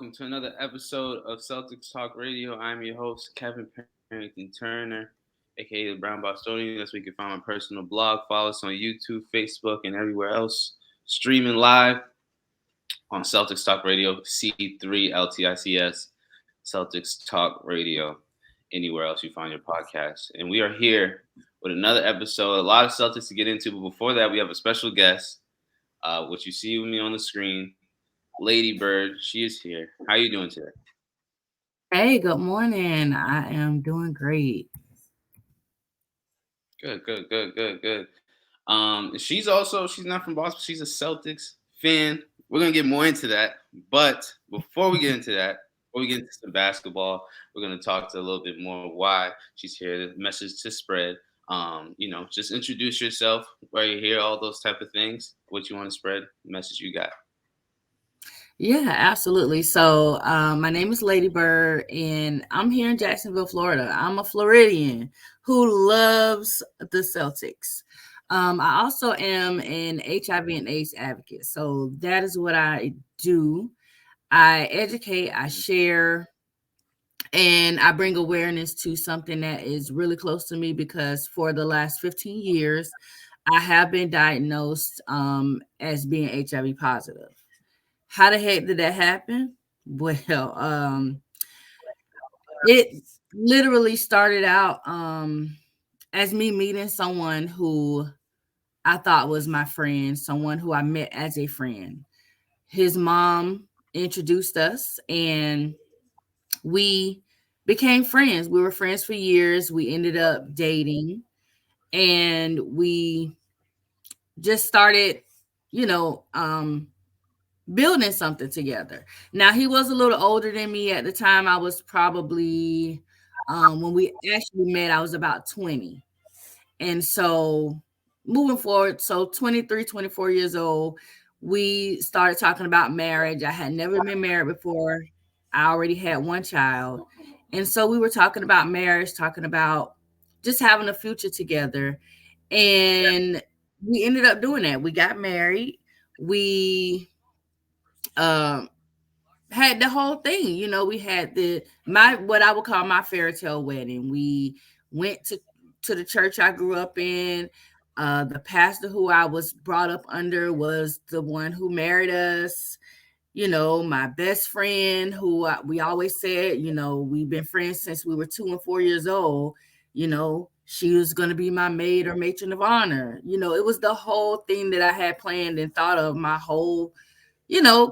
welcome to another episode of Celtics Talk Radio. I'm your host, Kevin Parrington Turner, aka the Brown Bostonian. That's where you can find my personal blog. Follow us on YouTube, Facebook, and everywhere else. Streaming live on Celtics Talk Radio, C3 LTICS, Celtics Talk Radio, anywhere else you find your podcast. And we are here with another episode. A lot of Celtics to get into, but before that, we have a special guest, which you see with me on the screen. Ladybyrd, she is here. How are you doing today? Hey, good morning. I am doing great. Good. She's not from Boston. She's a Celtics fan. We're gonna get more into that, but before we get into that, before we get into some basketball, we're gonna talk to a little bit more why she's here. The message to spread. Just introduce yourself, why you're here, all those type of things. What you want to spread, the message you got. Yeah, absolutely. So, my name is Ladybyrd, and I'm here in Jacksonville, Florida. I'm a Floridian who loves the Celtics. I also am an HIV and AIDS advocate. So, that is what I do. I educate, I share, and I bring awareness to something that is really close to me because for the last 15 years, I have been diagnosed as being HIV positive. How the heck did that happen? Well, it literally started out as me meeting someone who I thought was my friend, someone who I met as a friend. His mom introduced us and we became friends. We were friends for years. We ended up dating and we just started, you know, building something together. Now he was a little older than me at the time. I was probably when we actually met, I was about 20. And so moving forward, so 23, 24 years old, we started talking about marriage. I had never been married before. I already had one child. And so we were talking about marriage, talking about just having a future together. And we ended up doing that. We got married. We um had the whole thing. We had the my what I would call my fairy tale wedding. We went to the church I grew up in. The pastor who I was brought up under was the one who married us. My best friend who we always said, we've been friends since we were 2 and 4 years old. She was going to be my maid or matron of honor. It was the whole thing that I had planned and thought of my whole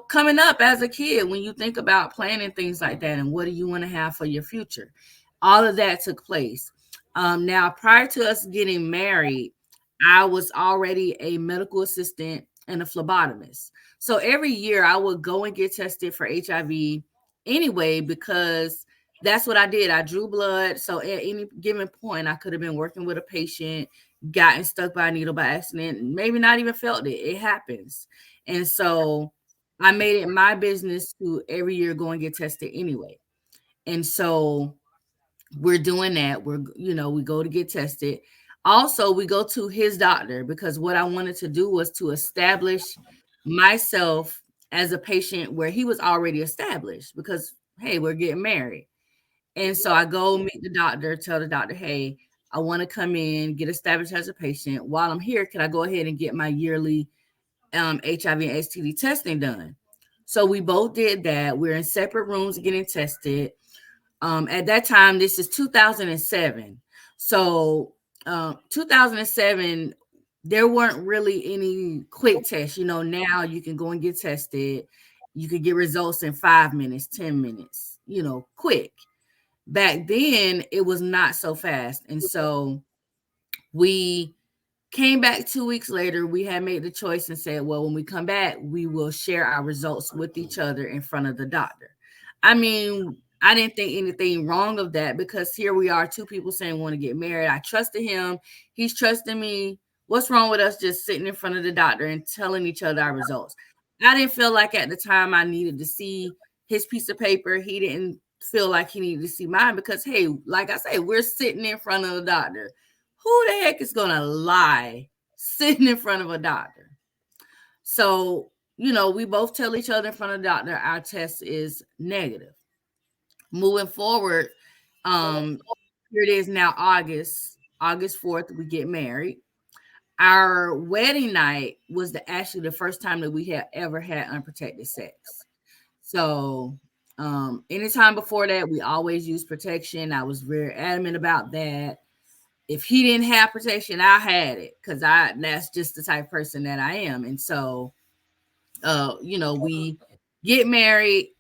coming up as a kid. When you think about planning things like that and what do you want to have for your future, all of that took place. Now, prior to us getting married, I was already a medical assistant and a phlebotomist. So every year I would go and get tested for HIV anyway, because that's what I did. I drew blood. So at any given point, I could have been working with a patient, gotten stuck by a needle by accident, maybe not even felt it. It happens. And so I made it my business to every year go and get tested anyway. And so we're doing that. We go to get tested. Also, we go to his doctor because what I wanted to do was to establish myself as a patient where he was already established because, hey, we're getting married. And so I go meet the doctor, tell the doctor, hey, I want to come in, get established as a patient. While I'm here, can I go ahead and get my yearly HIV and STD testing done? So we both did that. We're in separate rooms getting tested. At that time, this is 2007. So 2007, there weren't really any quick tests. Now you can go and get tested. You could get results in 5 minutes, 10 minutes, quick. Back then, it was not so fast. And so we came back 2 weeks later. We had made the choice and said, well, when we come back, we will share our results with each other in front of the doctor. I mean, I didn't think anything wrong of that because here we are, two people saying we want to get married. I trusted him. He's trusting me. What's wrong with us just sitting in front of the doctor and telling each other our results? I didn't feel like at the time I needed to see his piece of paper. He didn't feel like he needed to see mine because, hey, like I say, we're sitting in front of the doctor. Who the heck is going to lie sitting in front of a doctor? So, we both tell each other in front of the doctor our test is negative. Moving forward, um, here it is now, August 4th, we get married. Our wedding night was actually the first time that we had ever had unprotected sex. So, anytime before that, we always used protection. I was very adamant about that. If he didn't have protection, I had it because that's just the type of person that I am. And so, we get married,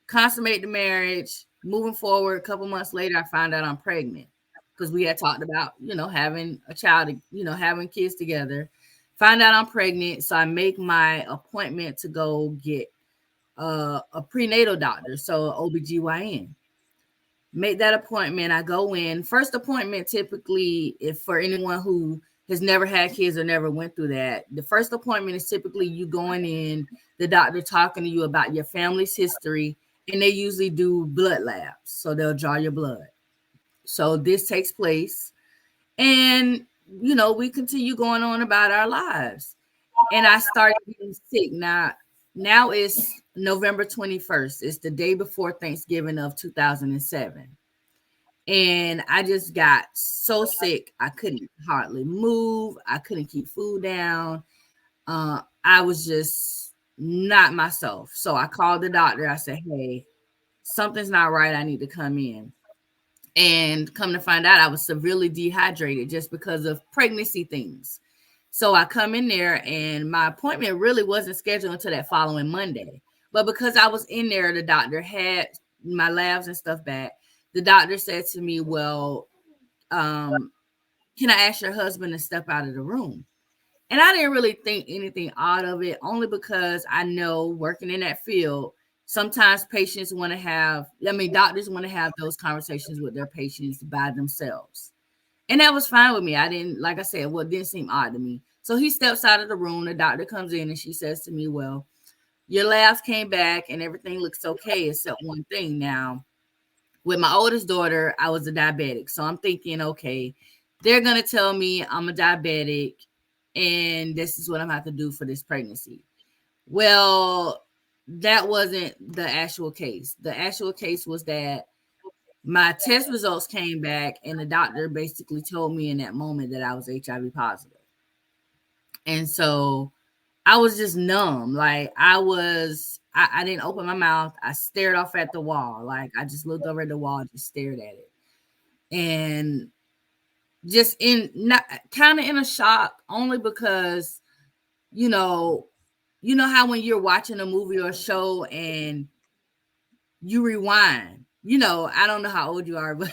consummate the marriage. Moving forward, a couple months later, I found out I'm pregnant because we had talked about, having a child, having kids together. Find out I'm pregnant, so I make my appointment to go get a prenatal doctor, so OBGYN. Make that appointment. I go in. First appointment, typically, if for anyone who has never had kids or never went through that, the first appointment is typically you going in, the doctor talking to you about your family's history, and they usually do blood labs. So they'll draw your blood. So this takes place. And, we continue going on about our lives. And I started getting sick. Now it's November 21st. It's the day before Thanksgiving of 2007. And I just got so sick. I couldn't hardly move. I couldn't keep food down. I was just not myself. So I called the doctor. I said, hey, something's not right. I need to come in. And come to find out, I was severely dehydrated just because of pregnancy things. So I come in there, and my appointment really wasn't scheduled until that following Monday. But because I was in there, the doctor had my labs and stuff back. The doctor said to me, well, can I ask your husband to step out of the room? And I didn't really think anything odd of it, only because I know working in that field, sometimes doctors want to have those conversations with their patients by themselves. And that was fine with me. I didn't, like I said, it didn't seem odd to me. So he steps out of the room. The doctor comes in and she says to me, well, your labs came back and everything looks okay, except one thing. Now, with my oldest daughter, I was a diabetic. So I'm thinking, okay, they're going to tell me I'm a diabetic and this is what I'm going to have to do for this pregnancy. Well, that wasn't the actual case. The actual case was that my test results came back and the doctor basically told me in that moment that I was HIV positive. And so I was just numb. Like I didn't open my mouth. I stared off at the wall. Like I just looked over at the wall and just stared at it. And just kind of in a shock, only because, you know how when you're watching a movie or a show and you rewind, I don't know how old you are, but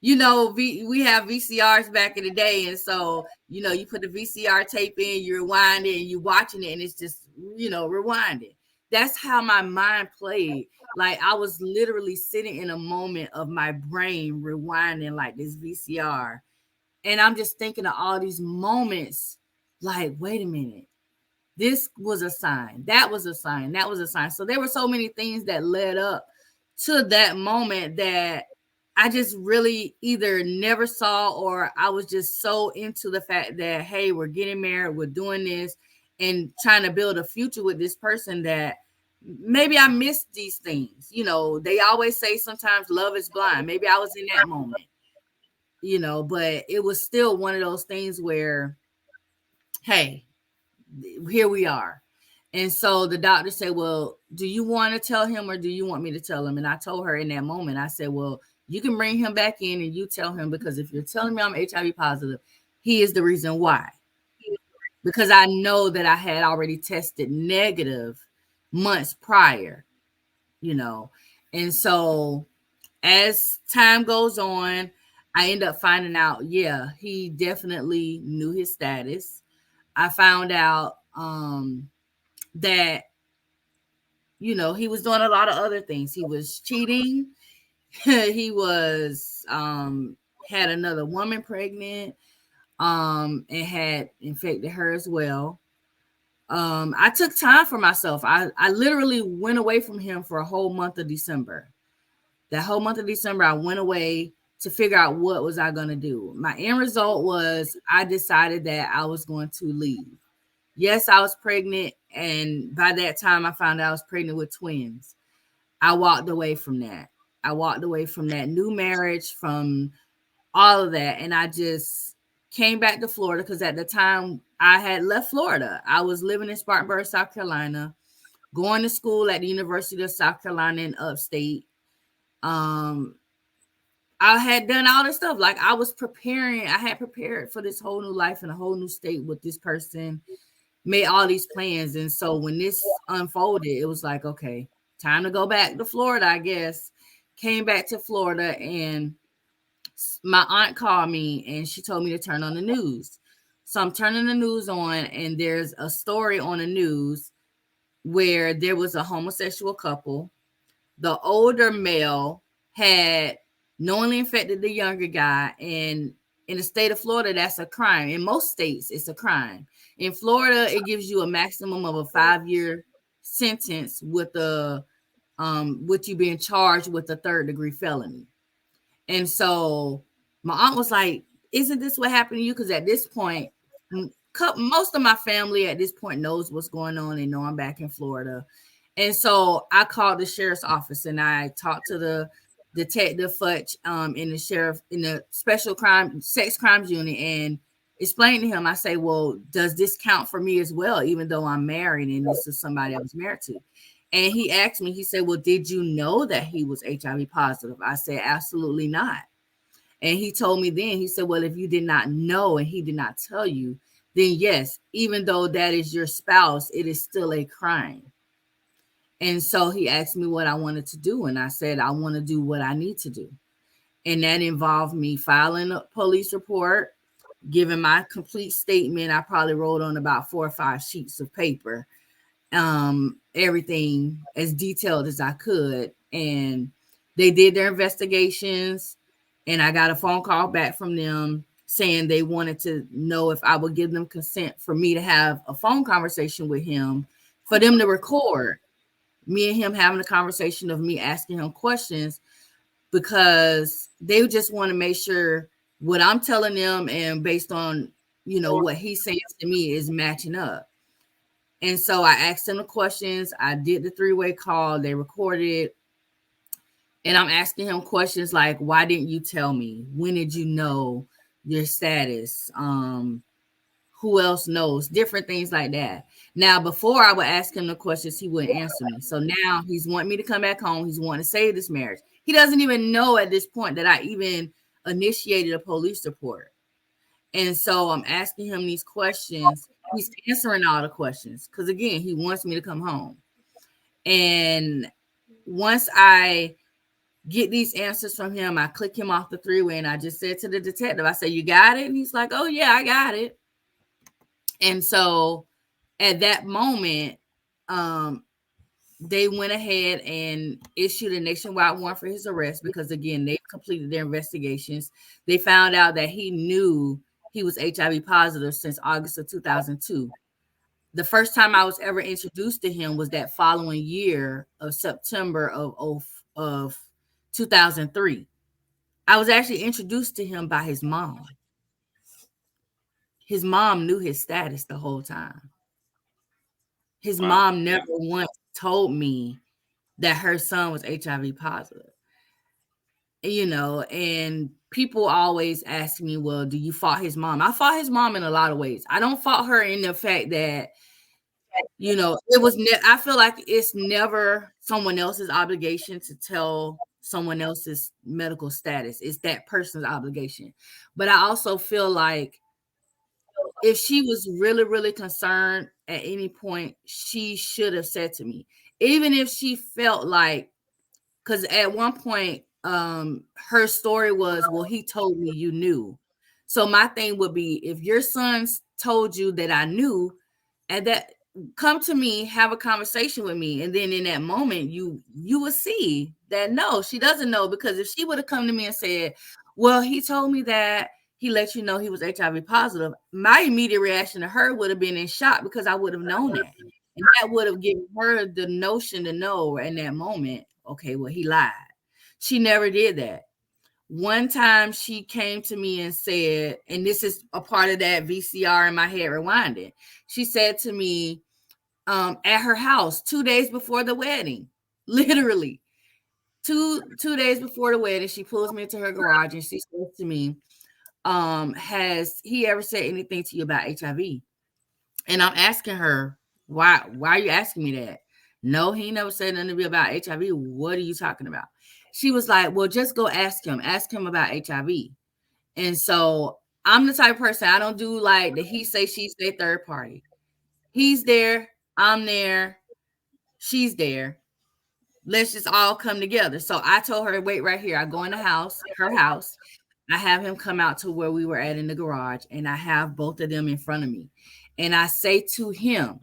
we have VCRs back in the day. And so, you put the VCR tape in, you rewind it and you watching it and it's just, rewinding. That's how my mind played. Like I was literally sitting in a moment of my brain rewinding like this VCR. And I'm just thinking of all these moments like, wait a minute. This was a sign. That was a sign. That was a sign. So there were so many things that led up to that moment that I just really either never saw, or I was just so into the fact that, hey, we're getting married, we're doing this and trying to build a future with this person, that maybe I missed these things. They always say sometimes love is blind. Maybe I was in that moment, but it was still one of those things where, hey, here we are. And so the doctor said, well, do you want to tell him or do you want me to tell him? And I told her in that moment, I said, well, you can bring him back in and you tell him, because if you're telling me I'm HIV positive, he is the reason why. Because I know that I had already tested negative months prior, And so as time goes on, I end up finding out, yeah, he definitely knew his status. I found out that, he was doing a lot of other things. He was cheating. He was had another woman pregnant and had infected her as well. I took time for myself. I literally went away from him for a whole month of December. That whole month of December, I went away to figure out what was I going to do. My end result was I decided that I was going to leave. Yes, I was pregnant, and by that time I found out I was pregnant with twins. I walked away from that. I walked away from that new marriage, from all of that, and I just came back to Florida because at the time I had left Florida. I was living in Spartanburg, South Carolina, going to school at the University of South Carolina in upstate. Um, I had done all this stuff. Like I was preparing, I had prepared for this whole new life in a whole new state with this person, made all these plans. And so when this unfolded, it was like, okay, time to go back to Florida, I guess. Came back to Florida, and my aunt called me and she told me to turn on the news. So I'm turning the news on, and there's a story on the news where there was a homosexual couple. The older male had knowingly infected the younger guy, and in the state of Florida, that's a crime. In most states, it's a crime. In Florida, it gives you a maximum of a 5-year sentence with you being charged with a third-degree felony. And so my aunt was like, "Isn't this what happened to you?" Because at this point, most of my family at this point knows what's going on. They know I'm back in Florida. And so I called the sheriff's office and I talked to the detective Futch in the special sex crimes unit, and explained to him. I say, well, does this count for me as well, even though I'm married and this is somebody I was married to? And he asked me, he said, well, did you know that he was HIV positive? I said, absolutely not. And he told me then, he said, well, if you did not know and he did not tell you, then yes, even though that is your spouse, it is still a crime. And so he asked me what I wanted to do. And I said, I want to do what I need to do. And that involved me filing a police report, giving my complete statement. I probably wrote on about 4 or 5 sheets of paper, everything as detailed as I could. And they did their investigations. And I got a phone call back from them saying they wanted to know if I would give them consent for me to have a phone conversation with him, for them to record me and him having a conversation of me asking him questions, because they just want to make sure what I'm telling them and based on, what he's saying to me is matching up. And so I asked them the questions. I did the 3-way call. They recorded it. And I'm asking him questions like, why didn't you tell me? When did you know your status? Who else knows? Different things like that. Now, before I would ask him the questions, he wouldn't answer me. So now he's wanting me to come back home. He's wanting to save this marriage. He doesn't even know at this point that I even initiated a police report. And so I'm asking him these questions. He's answering all the questions because, again, he wants me to come home. And once I get these answers from him, I click him off the 3-way, and I just said to the detective, I said, you got it? And he's like, oh, yeah, I got it. And so at that moment, they went ahead and issued a nationwide warrant for his arrest because, again, they completed their investigations. They found out that he knew he was HIV positive since August of 2002. The first time I was ever introduced to him was that following year of September of 2003. I was actually introduced to him by his mom. His mom knew his status the whole time. His mom never once told me that her son was HIV positive. And people always ask me, well, do you fault his mom? I fought his mom in a lot of ways. I don't fault her in the fact that, it was, I feel like it's never someone else's obligation to tell someone else's medical status. It's that person's obligation. But I also feel like if she was really, really concerned at any point, she should have said to me, even if she felt like, because at one point, her story was, well, he told me you knew. So my thing would be, if your son told you that I knew, and that, come to me, have a conversation with me, and then in that moment, you would see that no, she doesn't know. Because if she would have come to me and said, well, he told me that he let you know he was HIV positive, my immediate reaction to her would have been in shock, because I would have known that. And that would have given her the notion to know in that moment, okay, well, he lied. She never did that. one time she came to me and said, and this is a part of that VCR in my head rewinding. She said to me, at her house 2 days before the wedding, literally two days before the wedding, she pulls me into her garage and she says to me, has he ever said anything to you about HIV? And I'm asking her, why are you asking me that? No, he never said nothing to me about HIV. What are you talking about? She was like, well, just go ask him. Ask him about HIV. And so I'm the type of person, I don't do like the he say, she say third party. He's there, I'm there, she's there. Let's just all come together. So I told her, wait right here. I go in the house, her house. I have him come out to where we were at in the garage, and I have both of them in front of me. And I say to him,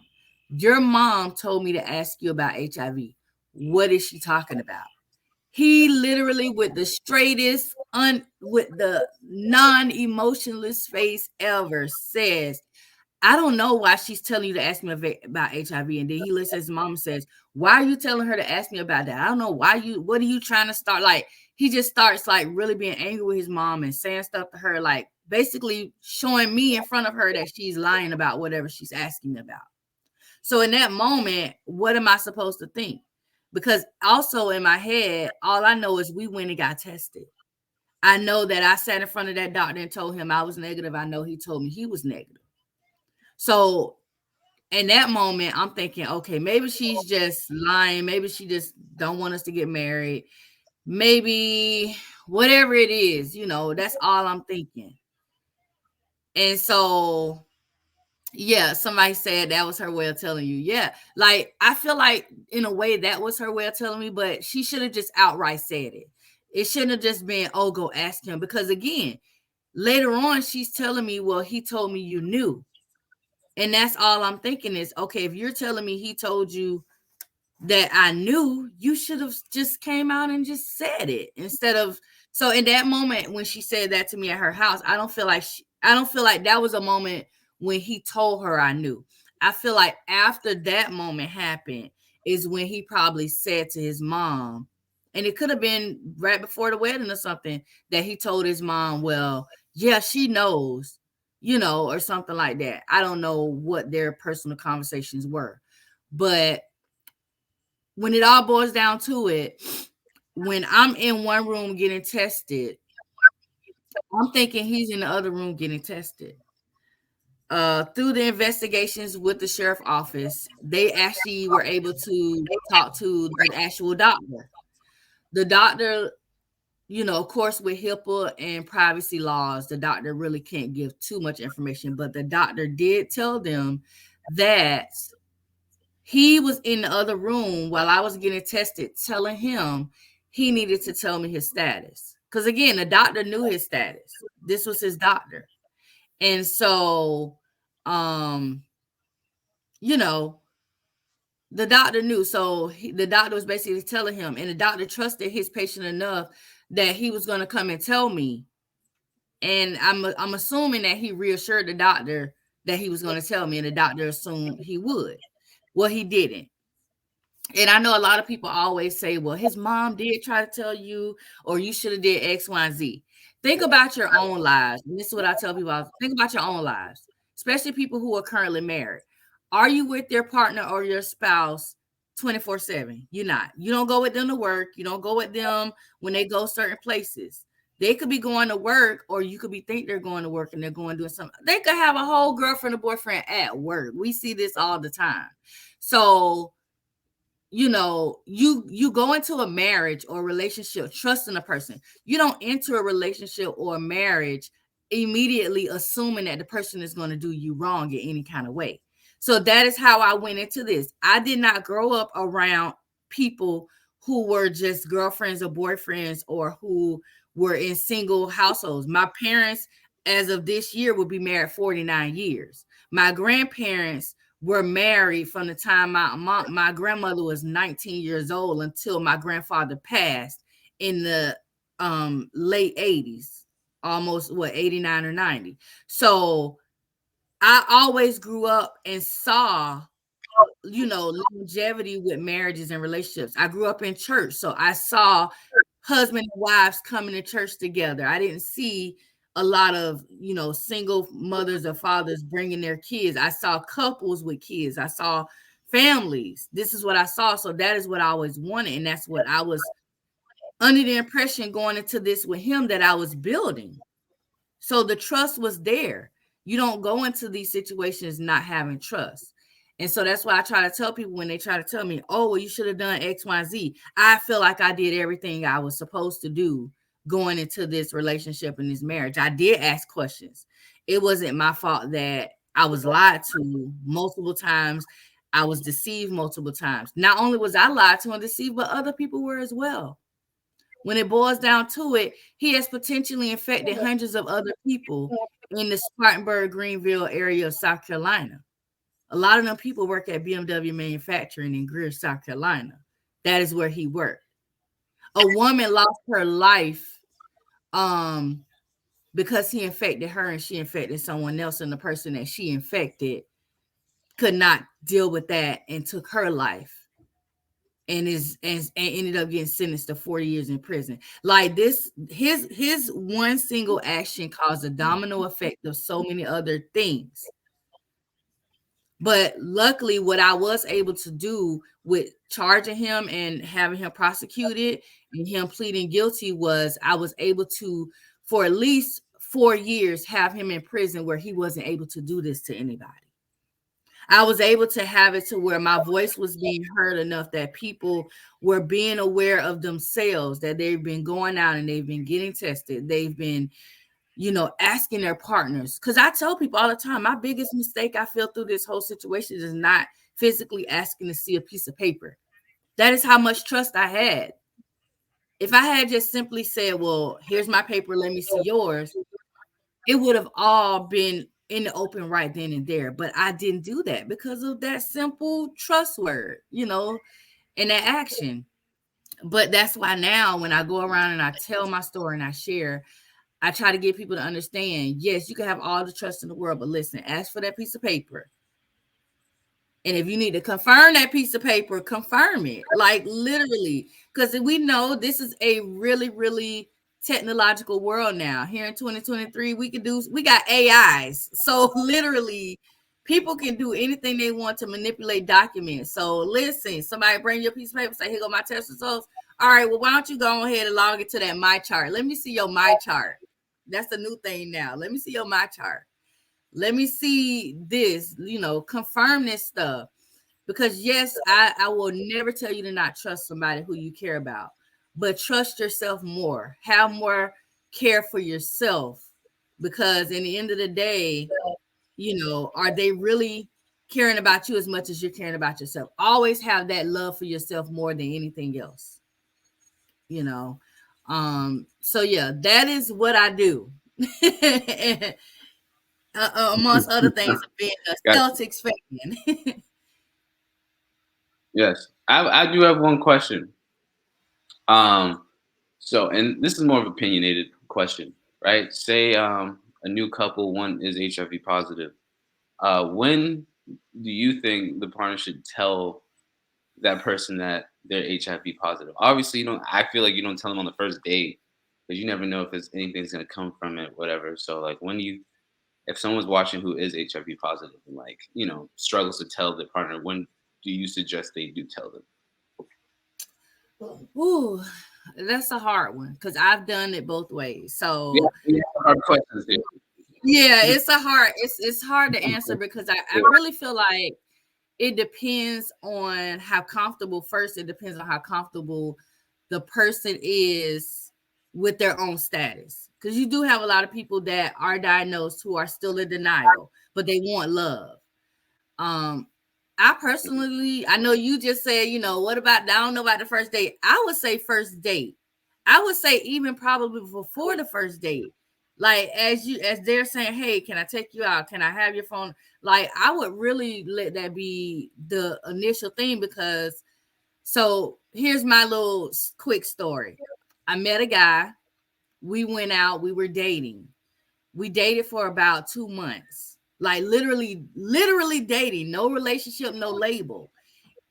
your mom told me to ask you about HIV. What is she talking about? He literally, with the straightest, with the non-emotionless face ever, says, I don't know why she's telling you to ask me about HIV. And then he listens, his mom says, why are you telling her to ask me about that? I don't know why what are you trying to start? Like, he just starts like really being angry with his mom and saying stuff to her, like basically showing me in front of her that she's lying about whatever she's asking me about. So in that moment, what am I supposed to think? Because also in my head, all I know is we went and got tested. I know that I sat in front of that doctor and told him I was negative. I know he told me he was negative. So in that moment, I'm thinking, okay, maybe she's just lying. Maybe she just don't want us to get married. Maybe whatever it is, that's all I'm thinking. And so, yeah, somebody said that was her way of telling you. Yeah, like I feel like in a way that was her way of telling me, but she should have just outright said it. It shouldn't have just been, oh, go ask him. Because again, later on, she's telling me, well, he told me you knew. And that's all I'm thinking is, okay, if you're telling me he told you that I knew, you should have just came out and just said it instead of. So in that moment when she said that to me at her house, I don't feel like that was a moment when he told her I knew. I feel like after that moment happened is when he probably said to his mom, and it could have been right before the wedding or something, that he told his mom, well, yeah, she knows, or something like that. I don't know what their personal conversations were, but when it all boils down to it, when I'm in one room getting tested, I'm thinking he's in the other room getting tested. Through the investigations with the sheriff office, they actually were able to talk to the actual doctor. The doctor, of course, with HIPAA and privacy laws, the doctor really can't give too much information, but the doctor did tell them that he was in the other room while I was getting tested, telling him he needed to tell me his status. Because again, the doctor knew his status. This was his doctor. And so, the doctor knew. So the doctor was basically telling him, and the doctor trusted his patient enough that he was going to come and tell me. And I'm assuming that he reassured the doctor that he was going to tell me, and the doctor assumed he would. Well, he didn't. And I know a lot of people always say, well, his mom did try to tell you, or you should have did X, Y, and Z. Think about your own lives. And this is what I tell people. Think about your own lives, especially people who are currently married. Are you with your partner or your spouse 24/7? You're not. You don't go with them to work. You don't go with them when they go certain places. They could be going to work, or you could be think they're going to work and they're going doing something. They could have a whole girlfriend or boyfriend at work. We see this all the time. So you go into a marriage or a relationship trusting a person. You don't enter a relationship or a marriage immediately assuming that the person is going to do you wrong in any kind of way. So that is how I went into this. I did not grow up around people who were just girlfriends or boyfriends or who were in single households. My parents, as of this year, will be married 49 years. My grandparents were married from the time my grandmother was 19 years old until my grandfather passed in the late 80s, almost 89 or 90. So I always grew up and saw longevity with marriages and relationships. I grew up in church, so I saw husband and wives coming to church together. I didn't see a lot of, single mothers or fathers bringing their kids. I saw couples with kids. I saw families. This is what I saw. So that is what I always wanted. And that's what I was under the impression going into this with him that I was building. So the trust was there. You don't go into these situations not having trust. And so that's why I try to tell people when they try to tell me, oh, well, you should have done X, Y, Z. I feel like I did everything I was supposed to do going into this relationship and this marriage. I did ask questions. It wasn't my fault that I was lied to multiple times. I was deceived multiple times. Not only was I lied to and deceived, but other people were as well. When it boils down to it, he has potentially infected hundreds of other people in the Spartanburg, Greenville area of South Carolina. A lot of them people work at BMW Manufacturing in Greer, South Carolina. That is where he worked. A woman lost her life because he infected her and she infected someone else, and the person that she infected could not deal with that and took her life. And ended up getting sentenced to 40 years in prison. Like this, his one single action caused a domino effect of so many other things. But luckily, what I was able to do with charging him and having him prosecuted and him pleading guilty was I was able to, for at least 4 years, have him in prison where he wasn't able to do this to anybody. I was able to have it to where my voice was being heard enough that people were being aware of themselves, that they've been going out and they've been getting tested. They've been, asking their partners. Because I tell people all the time, my biggest mistake I feel through this whole situation is not physically asking to see a piece of paper. That is how much trust I had. If I had just simply said, well, here's my paper, let me see yours, it would have all been in the open right then and there. But I didn't do that because of that simple trust word, and that action. But that's why now when I go around and I tell my story and I share, I try to get people to understand, yes, you can have all the trust in the world, but listen, ask for that piece of paper. And if you need to confirm that piece of paper, confirm it. Like literally, because we know this is a really, really technological world now. Here in 2023, we got AIs. So literally, people can do anything they want to manipulate documents. So listen, somebody bring your piece of paper, say, here go my test results. All right, well, why don't you go ahead and log into that My Chart? Let me see your My Chart. That's the new thing now. Let me see your My Chart. Let me see this, confirm this stuff. Because yes, I will never tell you to not trust somebody who you care about, but trust yourself more. Have more care for yourself, because in the end of the day, are they really caring about you as much as you're caring about yourself? Always have that love for yourself more than anything else, So yeah, that is what I do. Amongst other things, being a Celtics fan. Yes, I do have one question. So, and this is more of an opinionated question, right? Say a new couple, one is HIV positive. When do you think the partner should tell that person that they're HIV positive? Obviously, I feel like you don't tell them on the first date, because you never know if there's anything's gonna come from it, whatever. So, like, if someone's watching who is HIV positive and struggles to tell their partner, when do you suggest they do tell them? Ooh, that's a hard one because I've done it both ways. So yeah, hard questions here. Yeah, it's hard to answer because I really feel like it depends on how comfortable. First, it depends on how comfortable the person is with their own status. Because you do have a lot of people that are diagnosed who are still in denial, but they want love. I personally, I know you just said, what about, I don't know about the first date. I would say first date. I would say even probably before the first date. Like as they're saying, hey, can I take you out? Can I have your phone? Like I would really let that be the initial thing, because so here's my little quick story. I met a guy. We went out. We were dating. We dated for about 2 months. Like literally dating, no relationship, no label.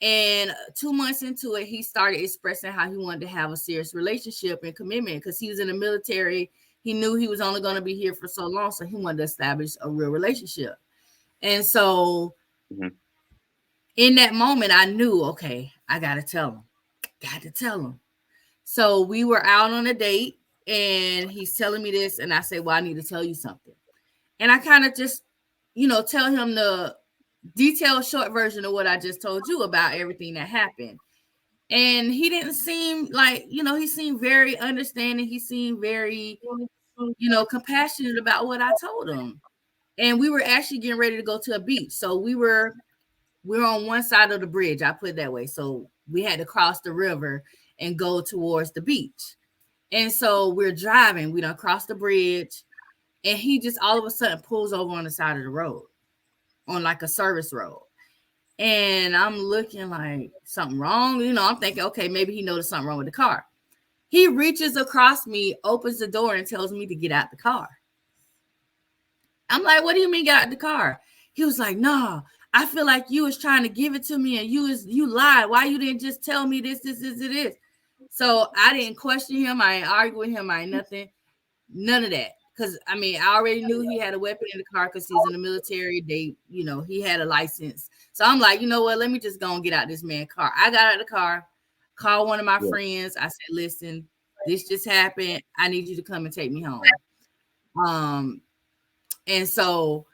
And 2 months into it, he started expressing how he wanted to have a serious relationship and commitment because he was in the military. He knew he was only going to be here for so long, so he wanted to establish a real relationship. And so in that moment, I knew, okay, I got to tell him. Got to tell him. So we were out on a date, and he's telling me this, and I say, well, I need to tell you something. And I kind of just, tell him the detailed short version of what I just told you about everything that happened. And he didn't seem like, he seemed very understanding. He seemed very, compassionate about what I told him. And we were actually getting ready to go to a beach. So we were on one side of the bridge, I put it that way. So we had to cross the river and go towards the beach. And so we're driving, we done crossed the bridge, and he just all of a sudden pulls over on the side of the road, on like a service road. And I'm looking like something wrong. I'm thinking, okay, maybe he noticed something wrong with the car. He reaches across me, opens the door, and tells me to get out the car. I'm like, what do you mean get out the car? He was like, no, I feel like you was trying to give it to me and you lied. Why you didn't just tell me this. So I didn't question him. I ain't argue with him. I ain't nothing. None of that. Because, I already knew he had a weapon in the car because he's in the military. He had a license. So I'm like, you know what? Let me just go and get out this man's car. I got out of the car, called one of my friends. I said, listen, this just happened. I need you to come and take me home. And so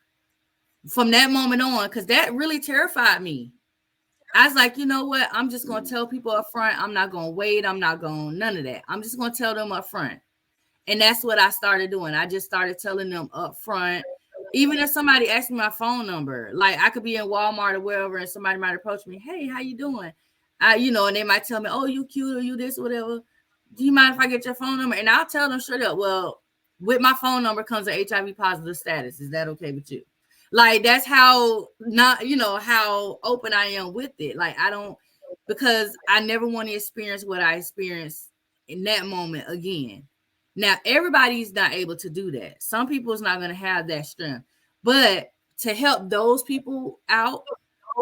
from that moment on, because that really terrified me, I was like, you know what? I'm just going to tell people up front. I'm not going to wait. I'm not going none of that. I'm just going to tell them up front. And that's what I started doing. I just started telling them up front. Even if somebody asked me my phone number, like I could be in Walmart or wherever, and somebody might approach me, hey, how you doing? And they might tell me, oh, you cute or you this or whatever. Do you mind if I get your phone number? And I'll tell them straight up, well, with my phone number comes an HIV positive status. Is that okay with you? Like, that's how how open I am with it. Like, because I never want to experience what I experienced in that moment again. Now, everybody's not able to do that. Some people is not going to have that strength. But to help those people out,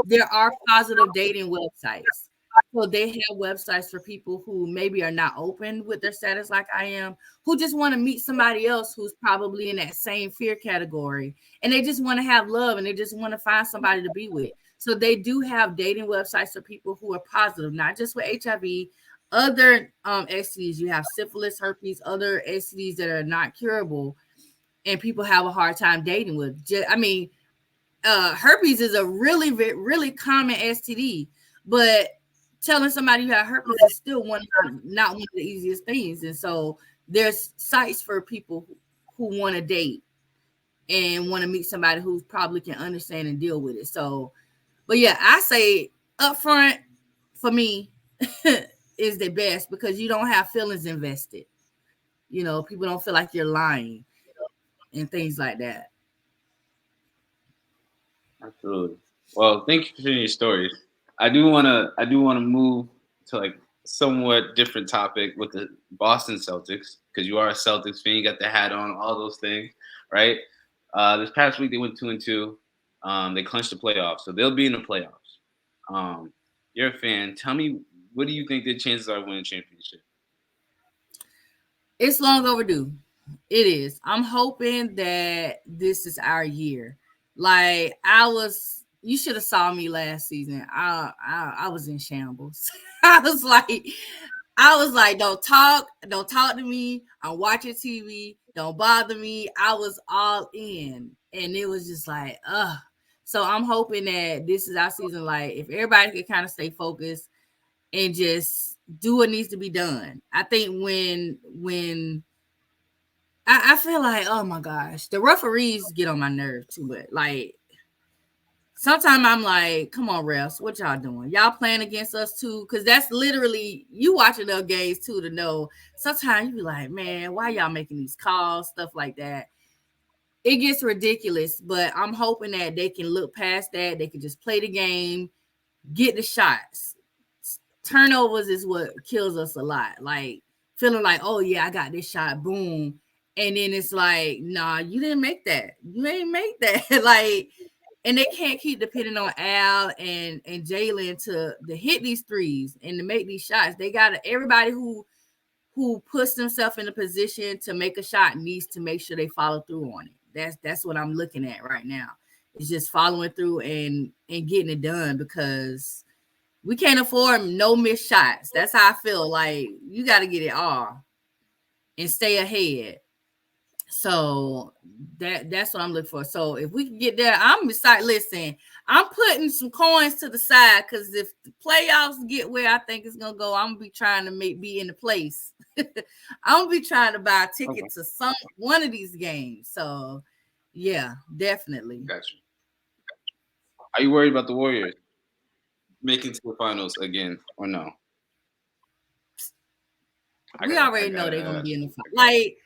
there are positive dating websites. So they have websites for people who maybe are not open with their status like I am, who just want to meet somebody else who's probably in that same fear category. And they just want to have love and they just want to find somebody to be with. So they do have dating websites for people who are positive, not just with HIV, other STDs. You have syphilis, herpes, other STDs that are not curable, and people have a hard time dating with. Herpes is a really, really common STD, but telling somebody you have herpes is still not one of the easiest things. And so there's sites for people who want to date and want to meet somebody who probably can understand and deal with it. So, but yeah, I say up front for me is the best because you don't have feelings invested. People don't feel like you're lying and things like that. Absolutely. Well, thank you for sharing your stories. I do wanna move to like somewhat different topic with the Boston Celtics because you are a Celtics fan. You got the hat on, all those things, right? This past week they went 2-2. They clinched the playoffs, so they'll be in the playoffs. You're a fan. Tell me, what do you think the chances are of winning a championship? It's long overdue. It is. I'm hoping that this is our year. Like you should have saw me last season. I was in shambles. I was like, don't talk to me. I'm watching TV. Don't bother me. I was all in, and it was just like, ugh. So I'm hoping that this is our season. Like, if everybody can kind of stay focused and just do what needs to be done. I think when I feel like, oh my gosh, the referees get on my nerve too much. Like, sometimes I'm like, come on, refs, what y'all doing? Y'all playing against us too? Because that's literally, you watching the games too to know. Sometimes you be like, man, why y'all making these calls, stuff like that. It gets ridiculous, but I'm hoping that they can look past that. They can just play the game, get the shots. Turnovers is what kills us a lot. Like, feeling like, oh yeah, I got this shot, boom. And then it's like, nah, you didn't make that. You ain't make that. Like, And they can't keep depending on Al and Jalen to hit these threes and to make these shots. They got everybody who puts themselves in a position to make a shot needs to make sure they follow through on it. That's what I'm looking at right now. It's just following through and getting it done, because we can't afford no missed shots. That's how I feel. Like, you got to get it all and stay ahead. So that's what I'm looking for. So if we can get there, I'm excited. Listen, I'm putting some coins to the side, because if the playoffs get where I think it's gonna go, I'm gonna be trying to be in the place. I'm gonna be trying to buy a ticket to one of these games. So yeah, definitely. Gotcha. Are you worried about the Warriors making to the finals again or no? We already know they're gonna be in the finals. Like,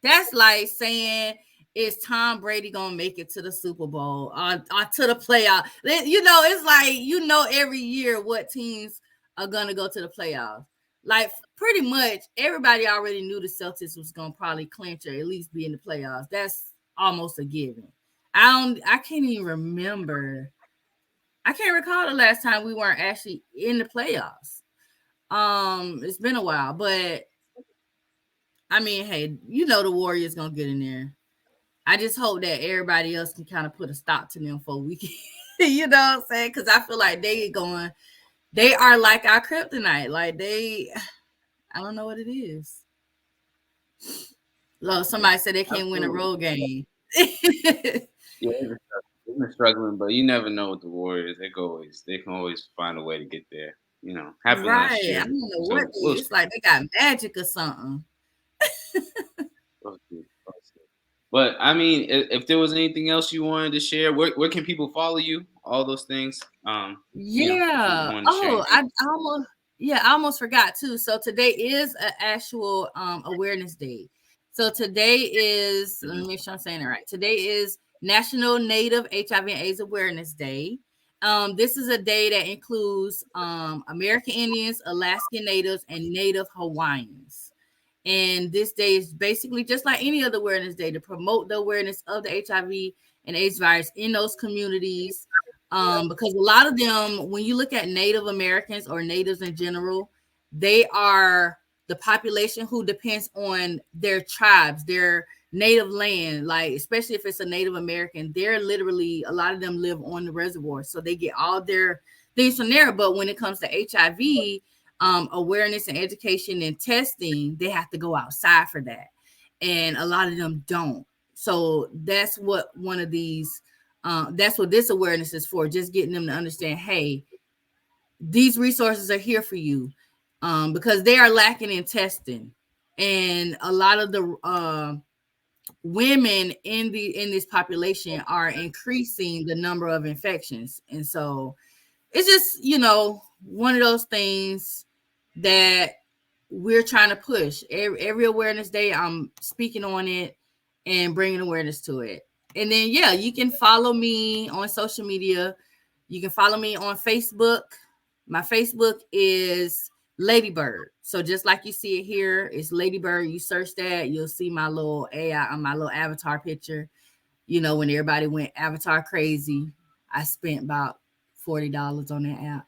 that's like saying, is Tom Brady gonna make it to the Super Bowl or to the playoff? You know, it's like, every year what teams are gonna go to the playoffs. Like, pretty much everybody already knew the Celtics was gonna probably clinch or at least be in the playoffs. That's almost a given. I can't even remember. I can't recall the last time we weren't actually in the playoffs. It's been a while, but I mean, hey, the Warriors gonna get in there. I just hope that everybody else can kind of put a stop to them for a weekend. You know what I'm saying? Because I feel like they are like our kryptonite. Like, I don't know what it is. Look, somebody said they can't win a road game. Yeah, they've been struggling, but you never know with the Warriors. They can always find a way to get there. Happened last year. I don't know what it's like. They got magic or something. But I mean, if there was anything else you wanted to share, where can people follow you? All those things. Yeah. I almost forgot too. So today is an actual awareness day. So today is, let me make sure I'm saying it right. Today is National Native HIV and AIDS Awareness Day. This is a day that includes American Indians, Alaskan Natives, and Native Hawaiians. And this day is basically just like any other awareness day to promote the awareness of the HIV and AIDS virus in those communities. Because a lot of them, when you look at Native Americans or natives in general, they are the population who depends on their tribes, their native land. Like, especially if it's a Native American, they're literally, a lot of them live on the reservoir. So they get all their things from there. But when it comes to HIV, awareness and education and testing, they have to go outside for that. And a lot of them don't. So that's what one of these, that's what this awareness is for, just getting them to understand, hey, these resources are here for you, because they are lacking in testing. And a lot of the women in this population are increasing the number of infections. And so it's just, one of those things that we're trying to push. Every awareness day, I'm speaking on it and bringing awareness to it. And then, yeah, you can follow me on social media. You can follow me on Facebook. My Facebook is Ladybyrd. So just like you see it here, it's Ladybyrd. You search that, you'll see my little AI, my little avatar picture. When everybody went avatar crazy, I spent about $40 on that app.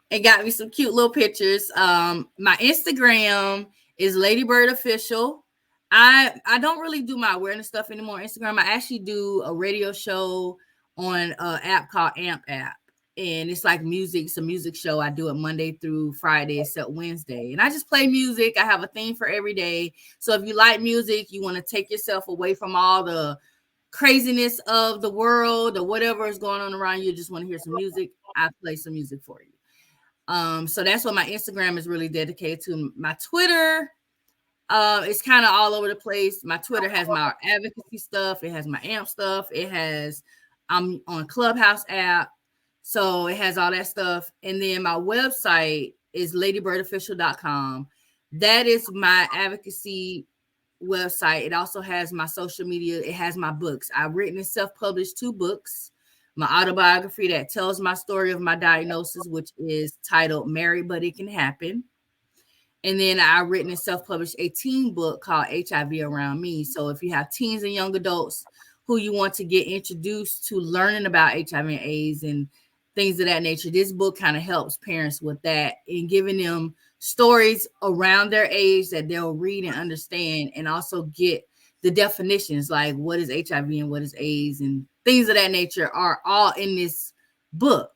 And got me some cute little pictures. My Instagram is Ladybyrd Official. I don't really do my awareness stuff anymore on Instagram. I actually do a radio show on an app called Amp App. And it's like music. It's a music show. I do it Monday through Friday except Wednesday. And I just play music. I have a theme for every day. So if you like music, you want to take yourself away from all the craziness of the world or whatever is going on around you, just want to hear some music, I play some music for you. So that's what my Instagram is really dedicated to. My Twitter, it's kind of all over the place. My Twitter has my advocacy stuff. It has my AMP stuff. I'm on Clubhouse app. So it has all that stuff. And then my website is ladybyrd.official.com. That is my advocacy website. It also has my social media. It has my books. I've written and self-published 2 books. My autobiography that tells my story of my diagnosis, which is titled Married But It Can Happen. And then I've written and self-published a teen book called HIV Around Me. So if you have teens and young adults who you want to get introduced to learning about HIV and AIDS and things of that nature, this book kind of helps parents with that and giving them stories around their age that they'll read and understand, and also get the definitions like what is HIV and what is AIDS and things of that nature are all in this book,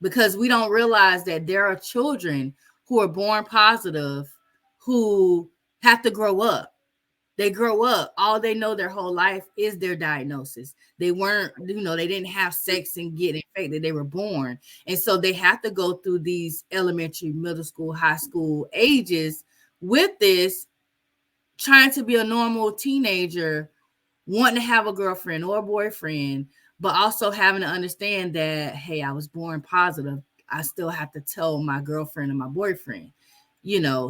because we don't realize that there are children who are born positive who have to grow up. They grow up, all they know their whole life is their diagnosis. They weren't, they didn't have sex and get infected. They were born. And so they have to go through these elementary, middle school, high school ages with this, trying to be a normal teenager, wanting to have a girlfriend or a boyfriend, but also having to understand that, hey, I was born positive. I still have to tell my girlfriend and my boyfriend.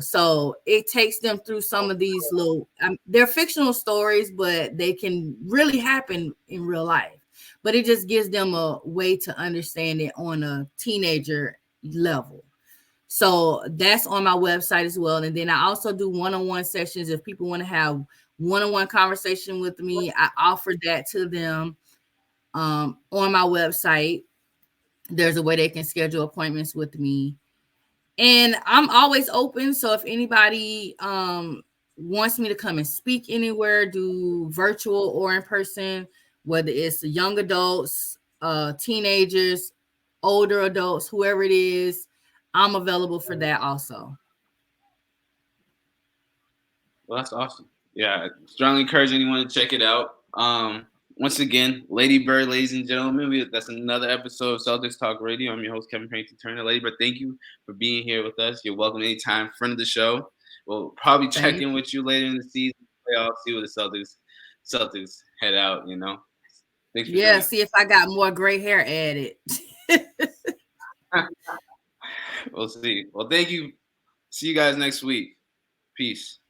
So it takes them through some of these little, they're fictional stories, but they can really happen in real life. But it just gives them a way to understand it on a teenager level. So that's on my website as well. And then I also do one-on-one sessions. If people want to have one-on-one conversation with me, I offer that to them on my website. There's a way they can schedule appointments with me. And I'm always open. So if anybody wants me to come and speak anywhere, do virtual or in person, whether it's young adults, teenagers, older adults, whoever it is, I'm available for that also. Well, that's awesome. Yeah, I strongly encourage anyone to check it out. Once again, Ladybyrd, ladies and gentlemen, that's another episode of Celtics Talk Radio. I'm your host, Kevin Pennington Turner. Ladybyrd, thank you for being here with us. You're welcome anytime. Friend of the show. We'll probably check in with you later in the season. Playoffs, see where the Celtics head out. Thanks for joining. See if I got more gray hair added. We'll see. Well, thank you. See you guys next week. Peace.